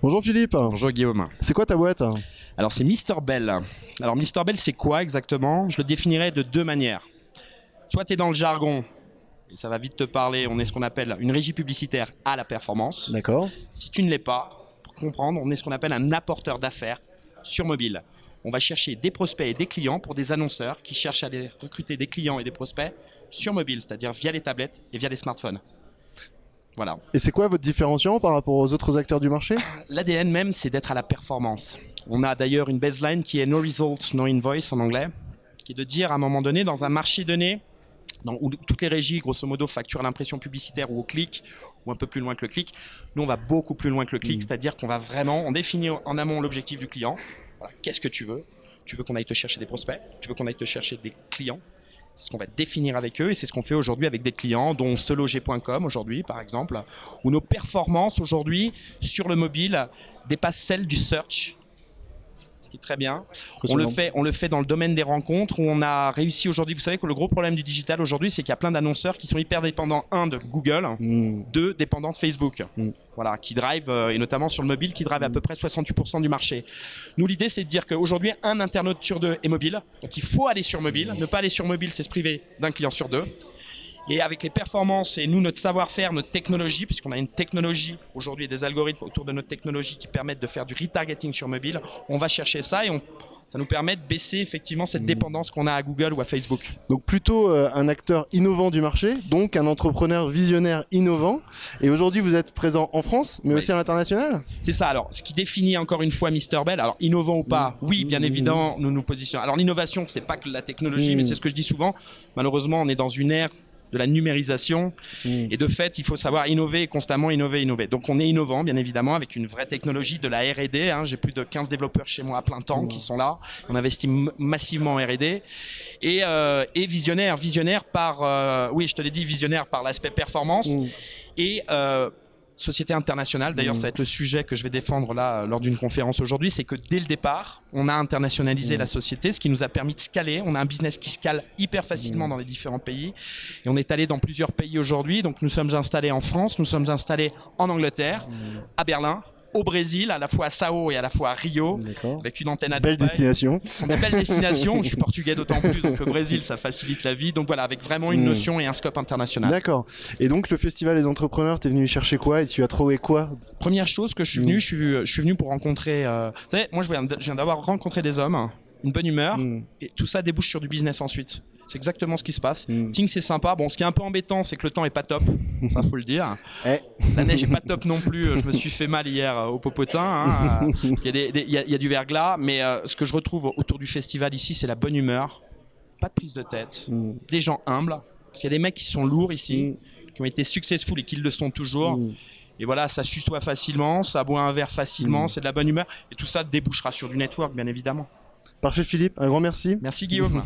Bonjour Philippe. Bonjour Guillaume. C'est quoi ta boîte? Alors c'est Mister Bell. Alors Mister Bell c'est quoi exactement? Je le définirais de deux manières. Soit tu es dans le jargon, et ça va vite te parler, on est ce qu'on appelle une régie publicitaire à la performance. D'accord. Si tu ne l'es pas, pour comprendre, on est ce qu'on appelle un apporteur d'affaires sur mobile. On va chercher des prospects et des clients pour des annonceurs qui cherchent à aller recruter des clients et des prospects sur mobile, c'est-à-dire via les tablettes et via les smartphones. Voilà. Et c'est quoi votre différenciant par rapport aux autres acteurs du marché? L'ADN même, c'est d'être à la performance. On a d'ailleurs une baseline qui est no result, no invoice en anglais, qui est de dire à un moment donné, dans un marché donné, où toutes les régies, grosso modo, facturent à l'impression publicitaire ou au clic, ou un peu plus loin que le clic, nous, on va beaucoup plus loin que le clic, c'est-à-dire qu'on va vraiment, on définit en amont l'objectif du client. Voilà, qu'est-ce que tu veux? Tu veux qu'on aille te chercher des prospects? Tu veux qu'on aille te chercher des clients? C'est ce qu'on va définir avec eux et c'est ce qu'on fait aujourd'hui avec des clients, dont seloger.com aujourd'hui, par exemple, où nos performances aujourd'hui sur le mobile dépassent celles du search. Ce qui est très bien. On le fait dans le domaine des rencontres où on a réussi aujourd'hui. Vous savez que le gros problème du digital aujourd'hui, c'est qu'il y a plein d'annonceurs qui sont hyper dépendants, un, de Google, deux, dépendants de Facebook. Voilà, qui drive, et notamment sur le mobile, qui drive à peu près 68% du marché. Nous, l'idée, c'est de dire qu'aujourd'hui, un internaute sur deux est mobile. Donc, il faut aller sur mobile. Ne pas aller sur mobile, c'est se priver d'un client sur deux. Et avec les performances et nous, notre savoir-faire, notre technologie, puisqu'on a une technologie aujourd'hui et des algorithmes autour de notre technologie qui permettent de faire du retargeting sur mobile, on va chercher ça et ça nous permet de baisser effectivement cette dépendance qu'on a à Google ou à Facebook. Donc plutôt un acteur innovant du marché, donc un entrepreneur visionnaire innovant. Et aujourd'hui, vous êtes présent en France, mais aussi à l'international? C'est ça. Alors, ce qui définit encore une fois Mister Bell, alors innovant ou pas, oui, bien évidemment, nous nous positionnons. Alors l'innovation, c'est pas que la technologie, mais c'est ce que je dis souvent. Malheureusement, on est dans une ère de la numérisation et de fait il faut savoir innover, constamment innover. Donc on est innovant bien évidemment avec une vraie technologie, de la R&D, j'ai plus de 15 développeurs chez moi à plein temps qui sont là, on investit massivement en R&D et visionnaire par oui je te l'ai dit, visionnaire par l'aspect performance et société internationale. D'ailleurs, ça va être le sujet que je vais défendre là lors d'une conférence aujourd'hui. C'est que dès le départ, on a internationalisé la société, ce qui nous a permis de scaler. On a un business qui scale hyper facilement dans les différents pays. Et on est allé dans plusieurs pays aujourd'hui. Donc, nous sommes installés en France, nous sommes installés en Angleterre, à Berlin, au Brésil, à la fois à Sao et à la fois à Rio, avec une antenne à Dubaï. Belle destination. Des belles destinations. Je suis portugais d'autant plus, donc le Brésil, ça facilite la vie. Donc voilà, avec vraiment une notion et un scope international. D'accord. Et donc le festival des entrepreneurs, t'es venu chercher quoi et tu as trouvé quoi? Première chose que je suis venu, je suis venu pour rencontrer. Vous savez, moi je viens d'avoir rencontré des hommes, une bonne humeur, et tout ça débouche sur du business ensuite. C'est exactement ce qui se passe. Ting, c'est sympa. Bon, ce qui est un peu embêtant, c'est que le temps est pas top. Ça, faut le dire. La neige est pas top non plus. Je me suis fait mal hier au Popotin. Il y a du verglas. Mais ce que je retrouve autour du festival ici, c'est la bonne humeur. Pas de prise de tête. Des gens humbles. Parce qu'il y a des mecs qui sont lourds ici, qui ont été successful et qui le sont toujours. Et voilà, ça suçoit facilement, ça boit un verre facilement, c'est de la bonne humeur. Et tout ça débouchera sur du network, bien évidemment. Parfait Philippe, un grand merci. Merci Guillaume.